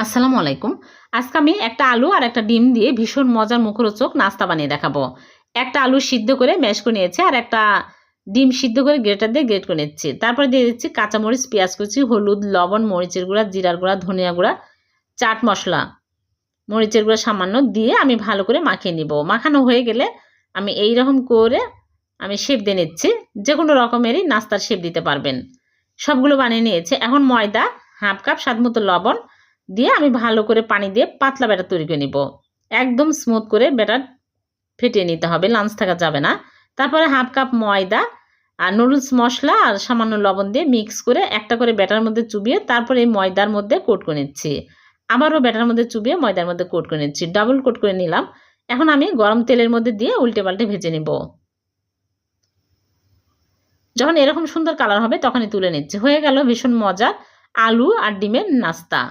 আসসালামু আলাইকুম। আজকে আমি একটা আলু আর একটা ডিম দিয়ে ভীষণ মজার মুখরোচক নাস্তা বানিয়ে দেখাবো। একটা আলু সিদ্ধ করে ম্যাশ করে নিয়েছি আর একটা ডিম সিদ্ধ করে গ্রেটার দিয়ে গ্রেট করে নিচ্ছি। তারপরে দিয়ে দিচ্ছি কাঁচামরিচ, পেঁয়াজ কুচি, হলুদ, লবণ, মরিচের গুঁড়া, জিরার গুঁড়া, ধনিয়া গুঁড়া, চাট মসলা, মরিচের গুঁড়া সামান্য দিয়ে আমি ভালো করে মাখিয়ে নিব। মাখানো হয়ে গেলে আমি এইরকম করে শেপ দিয়ে নিচ্ছি। যেকোনো রকমেরই নাস্তার শেপ দিতে পারবেন। সবগুলো বানিয়ে নিয়েছি। এখন ময়দা হাফ কাপ, স্বাদমতো লবণ দিয়ে আমি ভালো করে পানি দিয়ে পাতলা ব্যাটার তৈরি করে নিব। একদম স্মুথ করে ব্যাটার ফেটিয়ে নিতে হবে, লাঞ্চ থাকা যাবে না। তারপরে হাফ কাপ ময়দা আর নুডলস মশলা আর সামান্য লবণ দিয়ে মিক্স করে একটা করে ব্যাটার মধ্যে চুবিয়ে তারপরে এই ময়দার মধ্যে কোট করে নিচ্ছি। আবারও ব্যাটার মধ্যে চুবিয়ে ময়দার মধ্যে কোট করে নিচ্ছি। ডাবল কোট করে নিলাম। এখন আমি গরম তেলের মধ্যে দিয়ে উল্টে পাল্টে ভেজে নিব। যখন এরকম সুন্দর কালার হবে তখনই তুলে নিচ্ছি। হয়ে গেল ভীষণ মজার আলু আর ডিমের নাস্তা।